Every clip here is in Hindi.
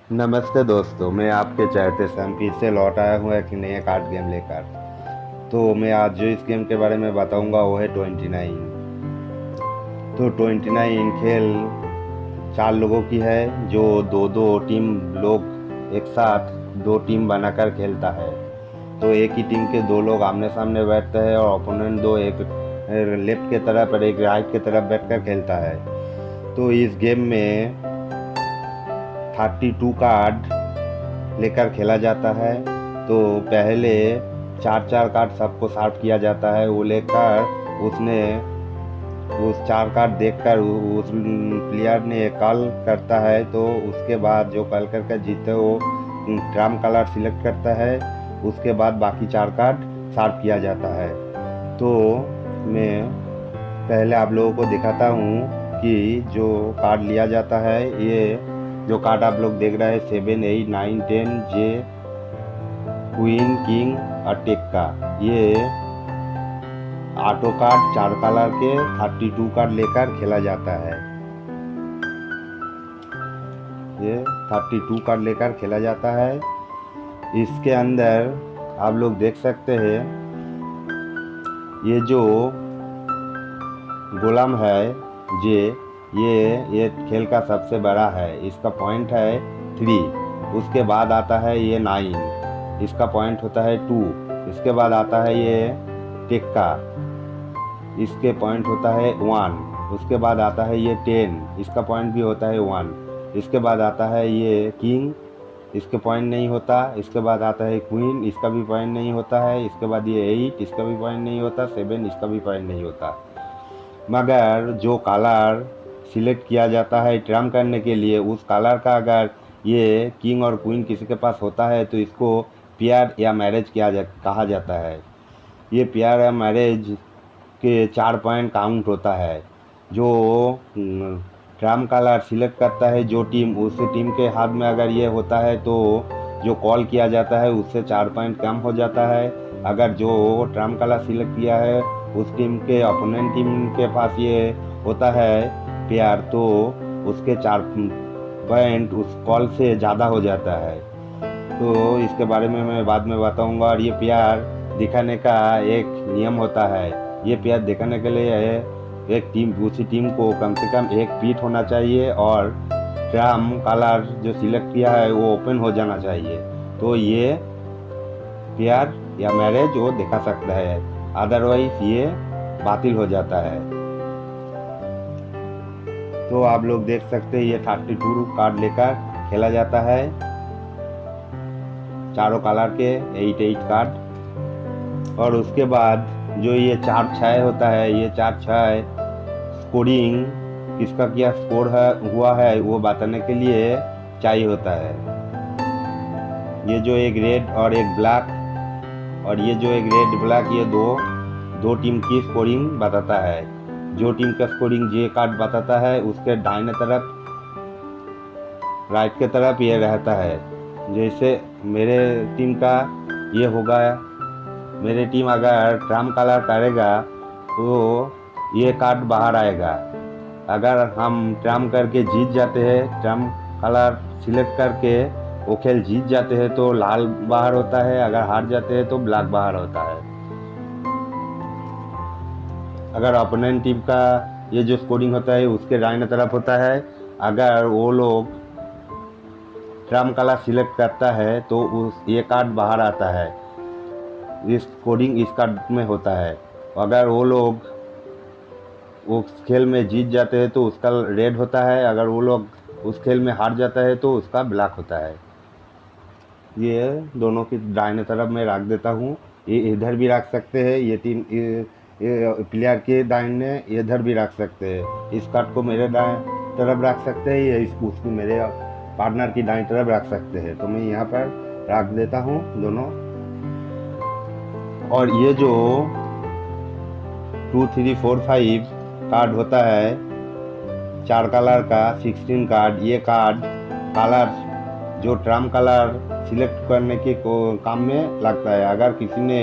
नमस्ते दोस्तों, मैं आपके चैट से फिर से लौट आया हूँ एक नए कार्ड गेम लेकर। तो मैं आज जो इस गेम के बारे में बताऊंगा वो है 29। तो 29 खेल 4 लोगों की है, जो दो दो टीम लोग एक साथ 2 टीम बनाकर खेलता है। तो एक ही टीम के 2 लोग आमने सामने बैठते हैं और ओपोनेंट दो, एक लेफ्ट के तरफ और एक राइट के तरफ बैठकर खेलता है। तो इस गेम में 32 कार्ड लेकर खेला जाता है। तो पहले 4 4 कार्ड सबको साफ किया जाता है। वो लेकर उसने उस 4 कार्ड देखकर उस प्लेयर ने कॉल करता है। तो उसके बाद जो कॉल करके जीते वो ट्रम्प कलर सिलेक्ट करता है। उसके बाद बाकी 4 कार्ड साफ किया जाता है। तो मैं पहले आप लोगों को दिखाता हूँ कि जो कार्ड लिया जाता है, ये जो कार्ड आप लोग देख रहे हैं 7 8 9 10 जे क्वीन किंग और टेक का, ये ऑटो कार्ड 4 कलर के 32 कार्ड लेकर खेला जाता है। ये 32 कार्ड लेकर खेला जाता है। इसके अंदर आप लोग देख सकते हैं, ये जो गोलम है जे ये खेल का सबसे बड़ा है। इसका पॉइंट है 3। उसके बाद आता है ये 9, इसका पॉइंट होता है 2। इसके बाद आता है ये टिक्का, इसके पॉइंट होता है 1। उसके बाद आता है ये 10, इसका पॉइंट भी होता है 1। इसके बाद आता है ये किंग, इसके पॉइंट नहीं होता। इसके बाद आता है क्वीन, इसका भी पॉइंट नहीं होता है। इसके बाद ये 8, इसका भी पॉइंट नहीं होता। 7, इसका भी पॉइंट नहीं होता। मगर जो कलर सिलेक्ट किया जाता है ट्रम्प करने के लिए, उस कलर का अगर ये किंग और क्वीन किसी के पास होता है तो इसको प्यार या मैरिज कहा जाता है। ये प्यार या मैरिज के 4 पॉइंट काउंट होता है। जो ट्रम्प कलर सिलेक्ट करता है जो टीम, उस टीम के हाथ में अगर ये होता है तो जो कॉल किया जाता है उससे 4 पॉइंट कम हो जाता है। अगर जो ट्रम्प कलर सिलेक्ट किया है उस टीम के अपोनेंट टीम के पास ये होता है प्यार, तो उसके 4 पॉइंट उस कॉल से ज़्यादा हो जाता है। तो इसके बारे में मैं बाद में बताऊंगा। और ये प्यार दिखाने का एक नियम होता है। ये प्यार दिखाने के लिए एक टीम दूसरी टीम को कम से कम 1 फीट होना चाहिए और ट्रम्प कलर जो सिलेक्ट किया है वो ओपन हो जाना चाहिए। तो ये प्यार या मैरिज वो दिखा सकता है, अदरवाइज ये बातिल हो जाता है। तो आप लोग देख सकते हैं ये 32 कार्ड लेकर खेला जाता है, चारों कलर के 8 8 कार्ड। और उसके बाद जो ये 4 6 होता है, ये 4 6 स्कोरिंग किसका क्या स्कोर है हुआ है वो बताने के लिए चाहिए होता है। ये जो एक रेड और एक ब्लैक, और ये जो एक रेड ब्लैक, ये दो टीम की स्कोरिंग बताता है। जो टीम का स्कोरिंग जे कार्ड बताता है उसके दाहिने तरफ राइट के तरफ ये रहता है। जैसे मेरे टीम का ये होगा, मेरे टीम अगर ट्रम्प कलर करेगा तो ये कार्ड बाहर आएगा। अगर हम ट्रम्प करके जीत जाते हैं, ट्रम्प कलर सिलेक्ट करके वो खेल जीत जाते हैं तो लाल बाहर होता है। अगर हार जाते हैं तो ब्लैक बाहर होता है। अगर अपोनेंट टीम का ये जो स्कोरिंग होता है उसके दाहिने तरफ होता है। अगर वो लोग ट्रम्प कलर सिलेक्ट करता है तो ये कार्ड बाहर आता है। इस स्कोरिंग इस कार्ड में होता है। अगर वो लोग उस खेल में जीत जाते हैं तो उसका रेड होता है। अगर वो लोग उस खेल में हार जाता है तो उसका ब्लैक होता है। ये दोनों की दाहिने तरफ में रख देता हूँ। ये इधर भी रख सकते हैं, ये प्लेयर के दाहिने इधर भी रख सकते हैं। इस कार्ड को मेरे दाएं तरफ रख सकते हैं, ये उसको मेरे पार्टनर की दाएं तरफ रख सकते हैं। तो मैं यहाँ पर रख देता हूँ दोनों। और ये जो 2 3 4 5 कार्ड होता है 4 कलर का 16 कार्ड, ये कार्ड कलर जो ट्रम्प कलर सिलेक्ट करने के काम में लगता है। अगर किसी ने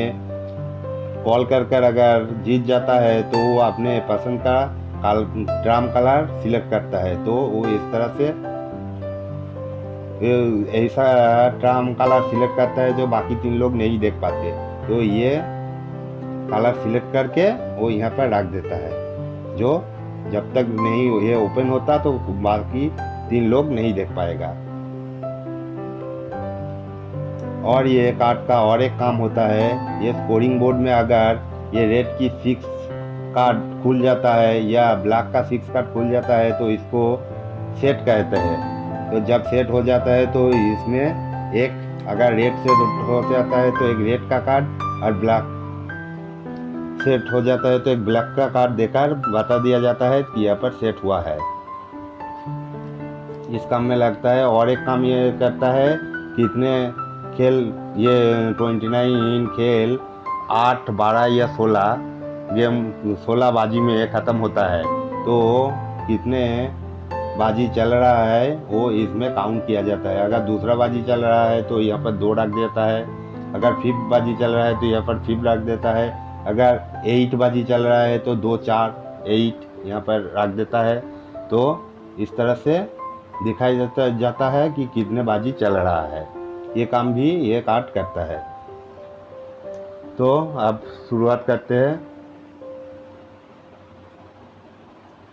कॉल कर अगर जीत जाता है तो वो अपने पसंद का ट्रम्प कलर सिलेक्ट करता है। तो वो इस तरह से ऐसा ट्राम कलर सिलेक्ट करता है जो बाकी 3 लोग नहीं देख पाते। तो ये कलर सिलेक्ट करके वो यहाँ पर रख देता है, जो जब तक नहीं ये ओपन होता तो बाकी 3 लोग नहीं देख पाएगा। और ये कार्ड का और एक काम होता है, ये स्कोरिंग बोर्ड में अगर ये रेड की 6 कार्ड खुल जाता है या ब्लैक का 6 कार्ड खुल जाता है तो इसको सेट कहते हैं। तो जब सेट हो जाता है तो इसमें एक अगर रेड से हो जाता है तो एक रेड का कार्ड और ब्लैक सेट हो जाता है तो एक ब्लैक का कार्ड देकर बता दिया जाता है कि यहाँ पर सेट हुआ है। इस काम में लगता है। और एक काम ये करता है कि इतने खेल ये 29 खेल 8, 12 या 16 गेम 16 बाजी में ख़त्म होता है। तो कितने बाजी चल रहा है वो इसमें काउंट किया जाता है। अगर दूसरा बाजी चल रहा है तो यहाँ पर 2 रख देता है, अगर 5th बाजी चल रहा है तो यहाँ पर 5 रख देता है, अगर 8 बाजी चल रहा है तो 2, 4, 8 यहाँ पर रख देता है। तो इस तरह से दिखाई जाता है कि कितने बाजी चल रहा है। ये काम भी ये कार्ड करता है। तो अब शुरुआत करते हैं।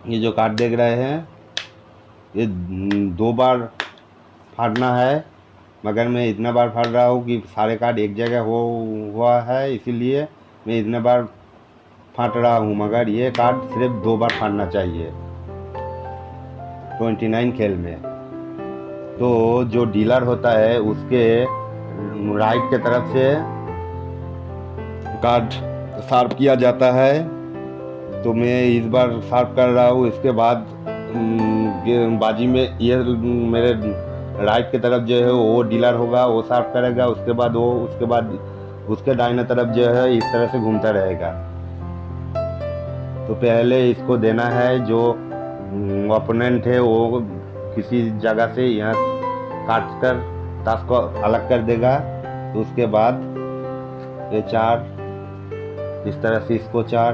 ये जो कार्ड देख रहे हैं ये 2 बार फाड़ना है, मगर मैं इतना बार फाड़ रहा हूँ कि सारे कार्ड एक जगह हुआ है, इसीलिए मैं इतने बार फाड़ रहा हूँ। मगर ये कार्ड सिर्फ 2 बार फाड़ना चाहिए 29 खेल में। तो जो डीलर होता है उसके राइट के तरफ से कार्ड शार्प किया जाता है। तो मैं इस बार शार्प कर रहा हूँ। इसके बाद बाजी में ये मेरे राइट की तरफ जो है वो डीलर होगा, वो शार्प करेगा। उसके बाद उसके दाहिने तरफ जो है इस तरह से घूमता रहेगा। तो पहले इसको देना है, जो ओपोनेंट है वो किसी जगह से यहाँ काट कर ताश को अलग कर देगा। तो उसके बाद ये 4, इस तरह से इसको 4,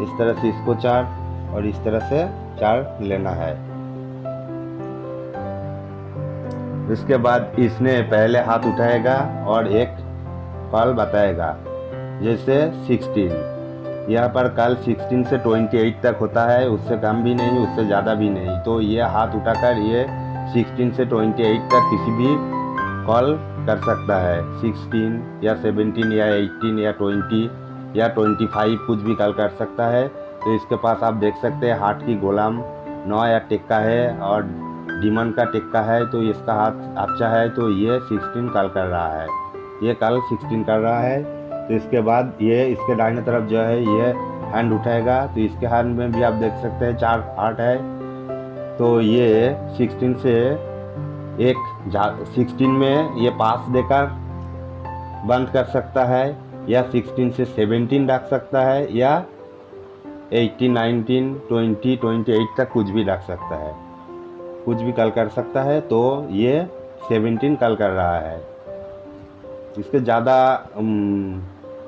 इस तरह से इसको 4 और इस तरह से 4 लेना है। इसके बाद इसने पहले हाथ उठाएगा और एक कॉल बताएगा, जैसे 16। यहाँ पर कल 16 से 28 तक होता है, उससे कम भी नहीं उससे ज़्यादा भी नहीं। तो ये हाथ उठाकर ये 16 से 28 तक किसी भी कॉल कर सकता है। 16 या 17 या 18 या 20 या 25 कुछ भी कॉल कर सकता है। तो इसके पास आप देख सकते हैं हाथ की गोलाम 9 या टिक्का है और डीमन का टिक्का है। तो इसका हाथ अच्छा है तो ये 16 कॉल कर रहा है, ये कॉल 16 कर रहा है। तो इसके बाद ये इसके दाहिने तरफ जो है ये हैंड उठाएगा। तो इसके हैंड में भी आप देख सकते हैं 4 हार्ट है। तो ये 16 से 16 में ये पास देकर बंद कर सकता है, या 16 से 17 रख सकता है, या 18, 19, 20, 28 तक कुछ भी रख सकता है, कुछ भी कॉल कर सकता है। तो ये 17 कॉल कर रहा है। इसके ज़्यादा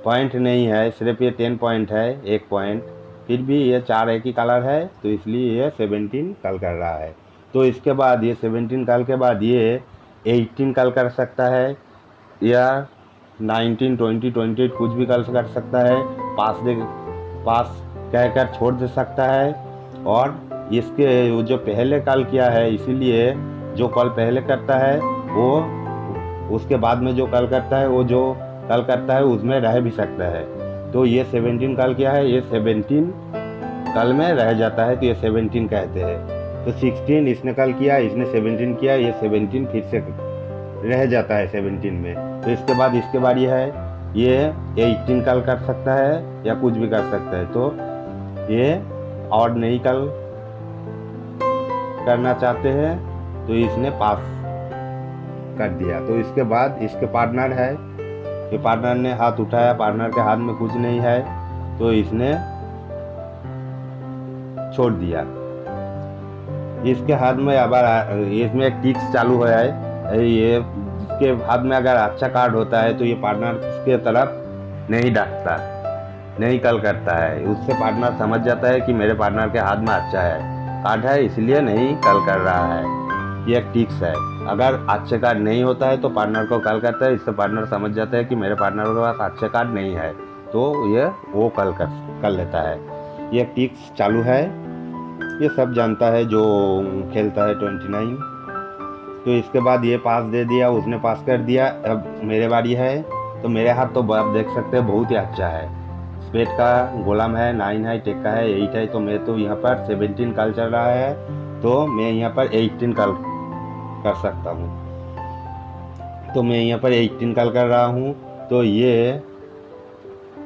पॉइंट नहीं है, सिर्फ ये 10 पॉइंट है, 1 पॉइंट। फिर भी ये 4 एक ही कलर है तो इसलिए ये 17 कॉल कर रहा है। तो इसके बाद ये 17 कॉल के बाद ये 18 कॉल कर सकता है, या 19, 20, 28 कुछ भी कॉल कर सकता है। पास कहकर छोड़ दे सकता है। और इसके जो पहले कॉल किया है, इसीलिए जो कॉल पहले करता है वो उसके बाद में जो कॉल करता है, वो जो कॉल करता है उसमें रह भी सकता है। तो ये 17 कॉल किया है, ये 17 कॉल में रह जाता है, तो ये 17 कहते हैं। तो 16 इसने कॉल किया, इसने 17 किया, ये 17 फिर से रह जाता है 17 में। तो इसके बाद इसके बारी है, ये 18 कॉल कर सकता है या कुछ भी कर सकता है। तो ये और नहीं कॉल करना चाहते हैं तो इसने पास कर दिया। तो इसके बाद इसके पार्टनर है, कि पार्टनर ने हाथ उठाया, पार्टनर के हाथ में कुछ नहीं है तो इसने छोड़ दिया। इसके हाथ में अब इसमें एक टिक्स चालू है, ये इसके हाथ में अगर अच्छा कार्ड होता है तो ये पार्टनर के तरफ नहीं डांटता, नहीं कॉल करता है। उससे पार्टनर समझ जाता है कि मेरे पार्टनर के हाथ में अच्छा है कार्ड है, इसलिए नहीं कॉल कर रहा है। ये एक टिक्स है। अगर अच्छे कार्ड नहीं होता है तो पार्टनर को कॉल करता है, इससे पार्टनर समझ जाता है कि मेरे पार्टनर के पास अच्छे कार्ड नहीं है, तो ये वो कॉल कर लेता है। ये टिक्स चालू है, ये सब जानता है जो खेलता है 29। तो इसके बाद ये पास दे दिया, उसने पास कर दिया। अब मेरे बारी है, तो मेरे हाथ तो आप देख सकते हैं बहुत ही अच्छा है। स्पेड का गोलम है, 9 है, टेक का है, 8 है। तो मैं तो यहाँ पर 17 कॉल चल रहा है, तो मैं यहाँ पर 18 कॉल कर सकता हूँ। तो मैं यहाँ पर 18 कॉल कर रहा हूँ, तो ये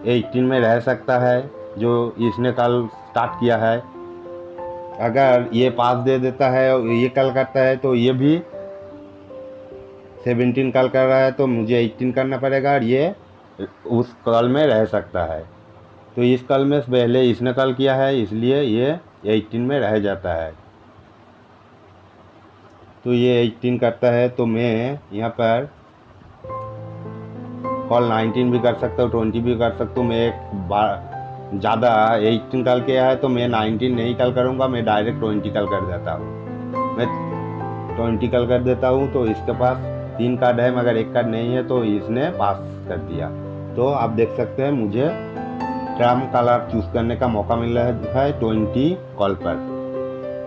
18 में रह सकता है जो इसने कॉल स्टार्ट किया है। अगर ये पास दे देता है और ये कॉल करता है तो ये भी 17 कॉल कर रहा है, तो मुझे 18 करना पड़ेगा और ये उस कॉल में रह सकता है। तो इस कॉल में पहले इसने कॉल किया है, इसलिए ये 18 में रह जाता है। तो ये 18 करता है, तो मैं यहाँ पर कॉल 19 भी कर सकता हूँ, 20 भी कर सकता हूँ। मैं एक बार ज़्यादा 18 कॉल किया है, तो मैं 19 नहीं कॉल करूँगा, मैं डायरेक्ट 20 कॉल कर देता हूँ। मैं 20 कॉल कर देता हूँ, तो इसके पास 3 कार्ड है मगर 1 कार्ड नहीं है, तो इसने पास कर दिया। तो आप देख सकते हैं मुझे ट्रम कलर चूज़ करने का मौका मिल रहा है 20 कॉल पर।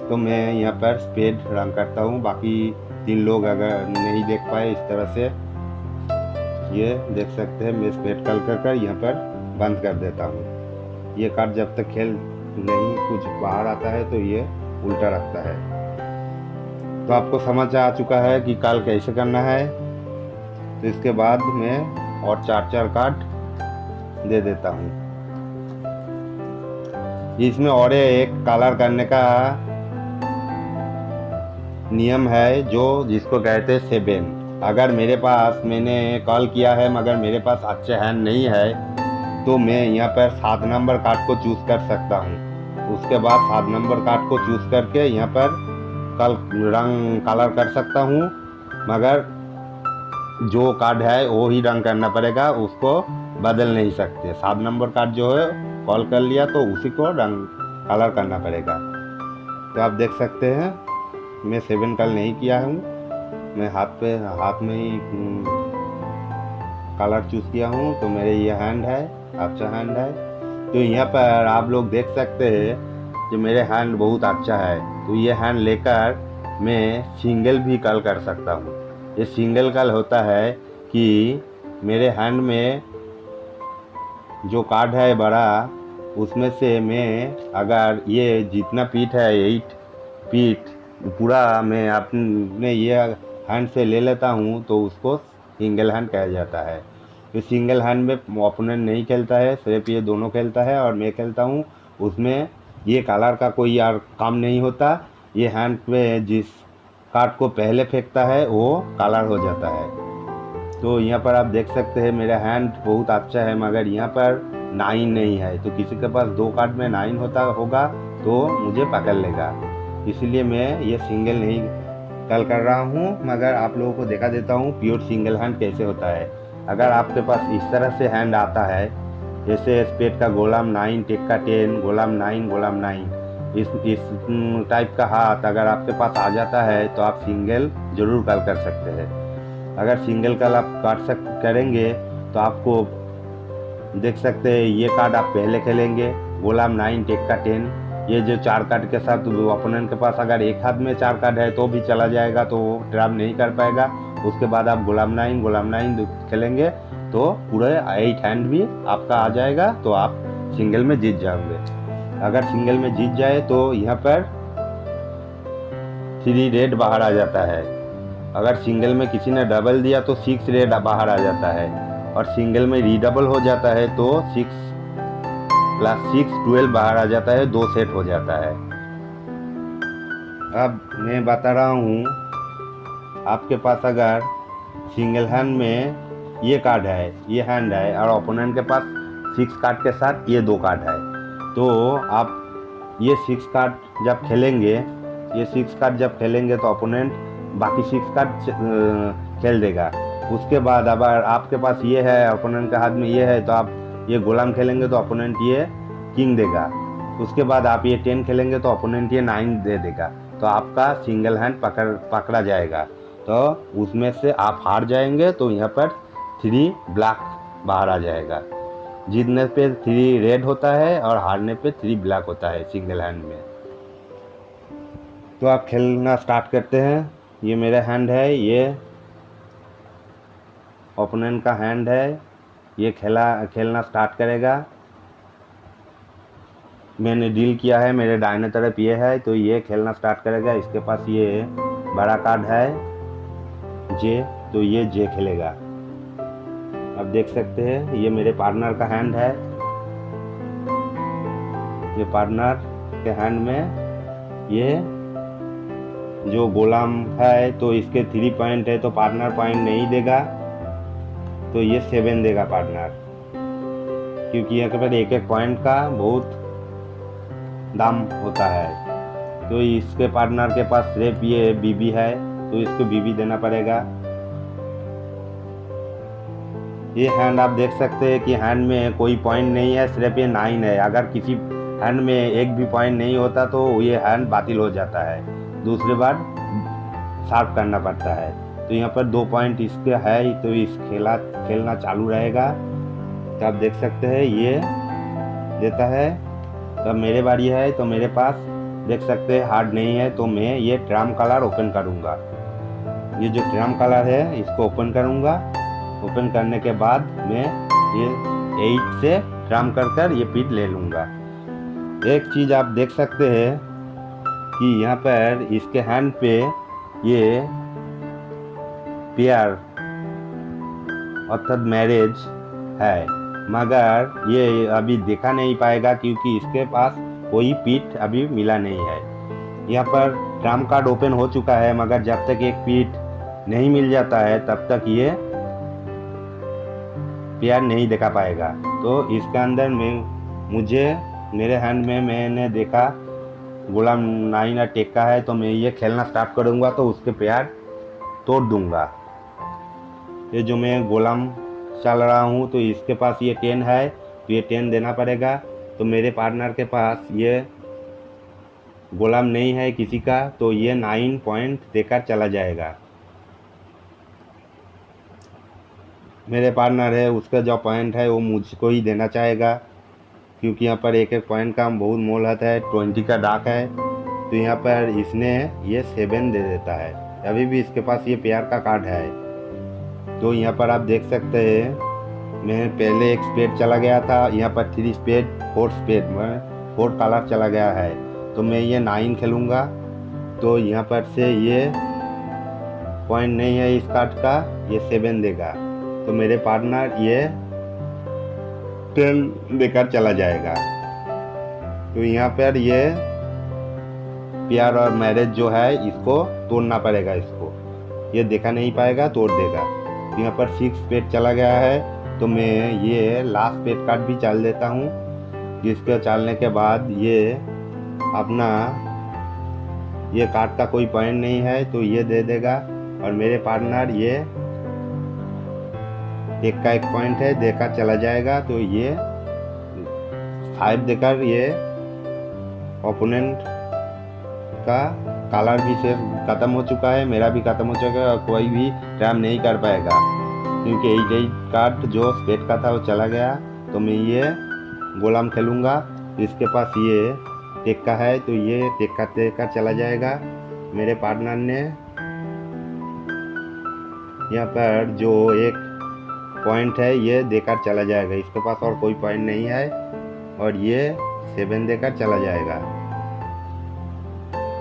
तो मैं यहाँ पर स्पेड रंग करता हूँ। बाकी 3 लोग अगर नहीं देख पाए इस तरह से, ये देख सकते हैं मैं स्पेड कॉल कर यहाँ पर बंद कर देता हूँ। ये कार्ड जब तक खेल नहीं कुछ बाहर आता है तो ये उल्टा रखता है। तो आपको समझ आ चुका है कि कॉल कैसे करना है। तो इसके बाद मैं और 4 कार्ड दे देता हूँ। इसमें और एक कलर करने का नियम है जो जिसको कहते हैं 7। अगर मेरे पास मैंने कॉल किया है मगर मेरे पास अच्छे हैंड नहीं है, तो मैं यहाँ पर 7 नंबर कार्ड को चूज़ कर सकता हूँ। उसके बाद 7 नंबर कार्ड को चूज़ करके यहाँ पर कलर कर सकता हूँ, मगर जो कार्ड है वो ही रंग करना पड़ेगा, उसको बदल नहीं सकते। 7 नंबर कार्ड जो है कॉल कर लिया तो उसी को कलर करना पड़ेगा। तो आप देख सकते हैं मैं 7 कॉल नहीं किया हूँ, मैं हाथ में ही कलर चूज़ किया हूँ। तो मेरे ये हैंड है, अच्छा हैंड है। तो यहाँ पर आप लोग देख सकते हैं कि मेरे हैंड बहुत अच्छा है। तो ये हैंड लेकर मैं सिंगल भी कॉल कर सकता हूँ। ये सिंगल कॉल होता है कि मेरे हैंड में जो कार्ड है बड़ा, उसमें से मैं अगर ये जितना पीठ है 8 पीठ पूरा मैं अपने ये हैंड से ले लेता हूँ, तो उसको सिंगल हैंड कहा जाता है। तो सिंगल हैंड में ओपोनेंट नहीं खेलता है, सिर्फ ये दोनों खेलता है और मैं खेलता हूँ। उसमें ये कलर का कोई यार काम नहीं होता। ये हैंड पे जिस कार्ड को पहले फेंकता है वो कलर हो जाता है। तो यहाँ पर आप देख सकते हैं मेरा हैंड बहुत अच्छा है, मगर यहाँ पर 9 नहीं है। तो किसी के पास 2 कार्ड में 9 होगा तो मुझे पकड़ लेगा, इसलिए मैं ये सिंगल नहीं कॉल कर रहा हूँ, मगर आप लोगों को दिखा देता हूँ प्योर सिंगल हैंड कैसे होता है। अगर आपके पास इस तरह से हैंड आता है, जैसे स्पेड का गोलम 9, टेक का 10, गोलम 9, गोलम 9, इस टाइप का हाथ अगर आपके पास आ जाता है तो आप सिंगल जरूर कॉल कर सकते हैं। अगर सिंगल कॉल आप करेंगे तो आपको देख सकते हैं ये कार्ड आप पहले खेलेंगे, गोलम 9, टेक का 10। ये जो 4 कार्ड के साथ ओपोनेंट के पास अगर एक हाथ में 4 कार्ड है तो भी चला जाएगा, तो वो ट्रैप नहीं कर पाएगा। उसके बाद आप गोलम 9 खेलेंगे तो पूरे 8 हैंड भी आपका आ जाएगा, तो आप सिंगल में जीत जाओगे। अगर सिंगल में जीत जाए तो यहाँ पर 3 रेड बाहर आ जाता है। अगर सिंगल में किसी ने डबल दिया तो 6 रेड बाहर आ जाता है, और सिंगल में रीडबल हो जाता है तो 6 + 6 12 बाहर आ जाता है, 2 सेट हो जाता है। अब मैं बता रहा हूँ, आपके पास अगर सिंगल हैंड में ये कार्ड है, ये हैंड है, और ओपोनेंट के पास 6 कार्ड के साथ ये 2 कार्ड है, तो आप ये 6 कार्ड जब खेलेंगे तो ओपोनेंट बाकी 6 कार्ड खेल देगा। उसके बाद अगर आपके पास ये है, ओपोनेंट के हाथ में ये है, तो आप ये गोलम खेलेंगे तो ओपोनेंट ये किंग देगा। उसके बाद आप ये 10 खेलेंगे तो ओपोनेंट ये 9 दे देगा, तो आपका सिंगल हैंड पकड़ा जाएगा। तो उसमें से आप हार जाएंगे तो यहाँ पर 3 ब्लैक बाहर आ जाएगा। जीतने पे 3 रेड होता है और हारने पे 3 ब्लैक होता है सिंगल हैंड में। तो आप खेलना स्टार्ट करते हैं। ये मेरा हैंड है, ये ओपोनेंट का हैंड है। ये खेलना स्टार्ट करेगा। मैंने डील किया है, मेरे दाहिने तरफ ये है, तो ये खेलना स्टार्ट करेगा। इसके पास ये बड़ा कार्ड है जे, तो ये जे खेलेगा। आप देख सकते हैं ये मेरे पार्टनर का हैंड है। ये पार्टनर के हैंड में ये जो गोलाम है, तो इसके 3 पॉइंट है, तो पार्टनर पॉइंट नहीं देगा, तो ये 7 देगा पार्टनर, क्योंकि यहाँ पर एक एक पॉइंट का बहुत दाम होता है। तो इसके पार्टनर के पास सिर्फ ये बीबी है, तो इसको बीबी देना पड़ेगा। ये हैंड आप देख सकते हैं कि हैंड में कोई पॉइंट नहीं है, सिर्फ ये 9 है। अगर किसी हैंड में एक भी पॉइंट नहीं होता तो ये हैंड बातिल हो जाता है, दूसरी बार शार्प करना पड़ता है। तो यहाँ पर 2 पॉइंट इसके है, तो इस खेलना चालू रहेगा। तो आप देख सकते हैं ये देता है। तो मेरे बारी है, तो मेरे पास देख सकते हैं हार्ड नहीं है, तो मैं ये ट्रम्प कलर ओपन करूँगा। ये जो ट्रम्प कलर है इसको ओपन करूँगा। ओपन करने के बाद मैं ये 8 से ट्रम्प कर ये पीट ले लूँगा। एक चीज़ आप देख सकते हैं कि यहाँ पर इसके हैंड पे ये पेयर अर्थात मैरिज है, मगर ये अभी देखा नहीं पाएगा क्योंकि इसके पास कोई पीठ अभी मिला नहीं है। यहाँ पर ट्रम्प कार्ड ओपन हो चुका है, मगर जब तक एक पीठ नहीं मिल जाता है तब तक ये पेयर नहीं देखा पाएगा। तो इसके अंदर में मेरे हैंड में मैंने देखा गुलाम 9 या टेक्का है, तो मैं ये खेलना स्टार्ट करूँगा तो उसके पेयर तोड़ दूँगा। ये जो मैं गुलाम चल रहा हूँ, तो इसके पास ये 10 है, तो ये 10 देना पड़ेगा। तो मेरे पार्टनर के पास ये गुलाम नहीं है किसी का, तो ये 9 पॉइंट देकर चला जाएगा। मेरे पार्टनर है, उसका जो पॉइंट है वो मुझको ही देना चाहेगा, क्योंकि यहाँ पर एक एक पॉइंट का बहुत मोल होता है। 20 का डाक है, तो यहाँ पर इसने ये 7 दे देता है। अभी भी इसके पास ये पेयर का कार्ड है। तो यहाँ पर आप देख सकते हैं मैं पहले एक स्पेड चला गया था, यहाँ पर 3 स्पेड 4 स्पेड में 4 कलर चला गया है, तो मैं ये 9 खेलूँगा। तो यहाँ पर से ये पॉइंट नहीं है इस कार्ड का, ये 7 देगा, तो मेरे पार्टनर ये 10 देकर चला जाएगा। तो यहाँ पर ये प्यार और मैरिज जो है इसको तोड़ना पड़ेगा, इसको ये देखा नहीं पाएगा, तोड़ देगा। तो यहाँ पर 6 स्पेड चला गया है, तो मैं ये लास्ट स्पेड कार्ड भी चाल देता हूँ। जिसको चालने के बाद ये अपना ये कार्ड का कोई पॉइंट नहीं है, तो ये दे देगा, और मेरे पार्टनर ये एक का 1 पॉइंट है देकर चला जाएगा। तो ये 5 देकर ये ओपोनेंट का कलर भी से ख़त्म हो चुका है, मेरा भी ख़त्म हो चुका है, और कोई भी ट्रैप नहीं कर पाएगा क्योंकि 8 कार्ड जो स्पेड का था वो चला गया। तो मैं ये गुलाम खेलूँगा। इसके पास ये टेक्का है, तो ये टेक्का चला जाएगा। मेरे पार्टनर ने यहाँ पर जो एक पॉइंट है ये देकर चला जाएगा, इसके पास और कोई पॉइंट नहीं है, और ये 7 देकर चला जाएगा।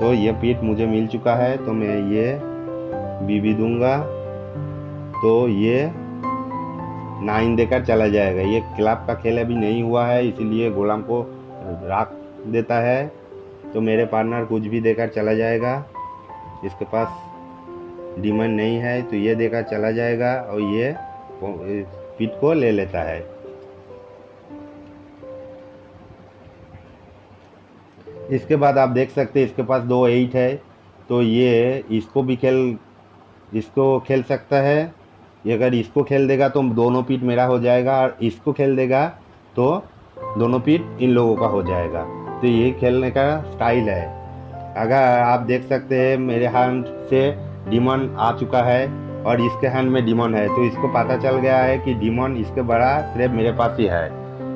तो ये पीठ मुझे मिल चुका है, तो मैं ये बीबी दूंगा, तो ये 9 देकर चला जाएगा। ये क्लब का खेल अभी नहीं हुआ है, इसीलिए गुलाम को रख देता है। तो मेरे पार्टनर कुछ भी देकर चला जाएगा, इसके पास डिमांड नहीं है, तो ये देकर चला जाएगा और ये पीठ को ले लेता है। इसके बाद आप देख सकते हैं इसके पास 2 8 है, तो ये इसको खेल सकता है। ये अगर इसको खेल देगा तो दोनों पीठ मेरा हो जाएगा, और इसको खेल देगा तो दोनों पीठ इन लोगों का हो जाएगा। तो ये खेलने का स्टाइल है। अगर आप देख सकते हैं मेरे हैंड से डिमन आ चुका है और इसके हैंड में डिमन है, तो इसको पता चल गया है कि डिमन इसके बड़ा सिर्फ मेरे पास ही है।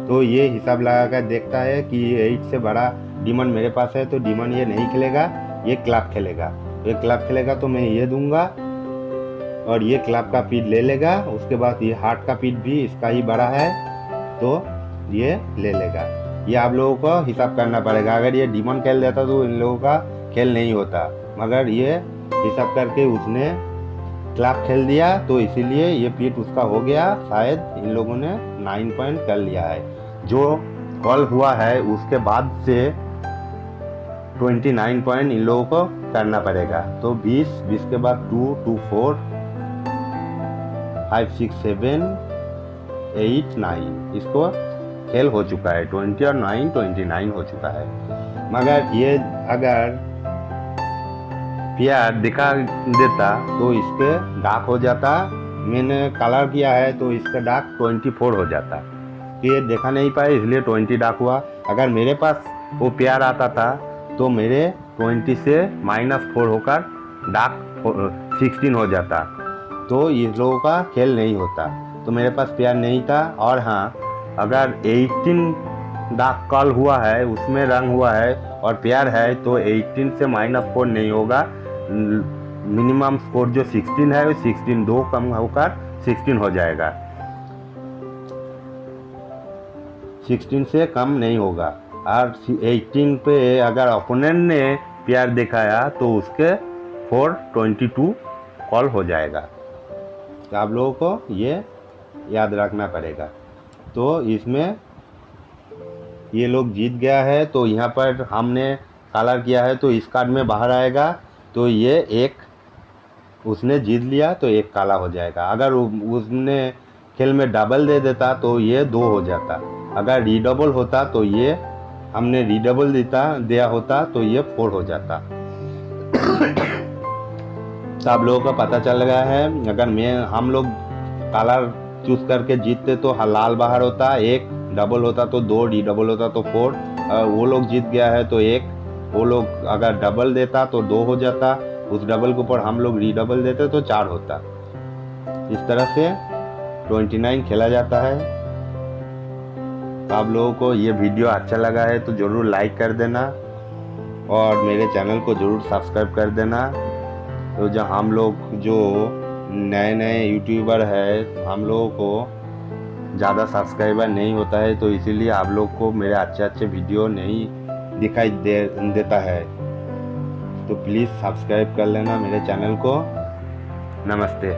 तो ये हिसाब लगा कर देखता है कि 8 से बड़ा डिमन मेरे पास है, तो डिमन ये नहीं खेलेगा, ये क्लब खेलेगा। ये क्लब खेलेगा तो मैं ये दूंगा और ये क्लब का पीठ ले लेगा। उसके बाद ये हार्ट का पीठ भी इसका ही बड़ा है, तो ये ले लेगा। ये आप लोगों को हिसाब करना पड़ेगा। अगर ये डिमन खेल देता तो इन लोगों का खेल नहीं होता, मगर ये हिसाब करके उसने क्लब खेल दिया, तो इसीलिए ये पीठ उसका हो गया। शायद इन लोगों ने 9 पॉइंट कर लिया है। जो कॉल हुआ है उसके बाद से 29 पॉइंट इन लोगों को करना पड़ेगा। तो 20 के बाद 2 2 4 5 6 7 8 9 इसको खेल हो चुका है। 20 और 9 29 हो चुका है। मगर ये अगर प्यार दिखा देता तो इसके डाक हो जाता। मैंने कलर किया है तो इसका डाक 24 हो जाता। ये देखा नहीं पाए इसलिए 20 डाक हुआ। अगर मेरे पास वो प्यार आता था तो मेरे 20 से -4 होकर डाक 16 हो जाता, तो इस लोगों का खेल नहीं होता। तो मेरे पास प्यार नहीं था। और हाँ, अगर 18 डाक कॉल हुआ है, उसमें रंग हुआ है और प्यार है, तो 18 से -4 नहीं होगा। मिनिमम स्कोर जो 16 है, 16 दो कम होकर 16 हो जाएगा। 16 से कम नहीं होगा। और 18 पे अगर ओपोनेंट ने प्यार दिखाया तो उसके 422 कॉल हो जाएगा। तो आप लोगों को ये याद रखना पड़ेगा। तो इसमें ये लोग जीत गया है, तो यहाँ पर हमने कलर किया है तो इस कार्ड में बाहर आएगा। तो ये एक उसने जीत लिया तो एक काला हो जाएगा। अगर उसने खेल में डबल दे देता तो ये 2 हो जाता। अगर रीडबल होता तो ये हमने रीडबल दिया होता तो ये 4 हो जाता। तो आप लोगों को पता चल गया है। अगर हम लोग कलर चूज करके जीतते तो लाल बाहर होता, एक डबल होता तो 2, रीडबल होता तो 4। वो लोग जीत गया है तो एक, वो लोग अगर डबल देता तो 2 हो जाता, उस डबल के ऊपर हम लोग रीडबल देते तो 4 होता। इस तरह से 29 खेला जाता है। तो आप लोगों को ये वीडियो अच्छा लगा है तो ज़रूर लाइक कर देना और मेरे चैनल को ज़रूर सब्सक्राइब कर देना। तो जो हम लोग जो नए यूट्यूबर है, हम लोगों को ज़्यादा सब्सक्राइबर नहीं होता है, तो इसीलिए आप लोग को मेरे अच्छे वीडियो नहीं दिखाई देता है। तो प्लीज़ सब्सक्राइब कर लेना मेरे चैनल को। नमस्ते।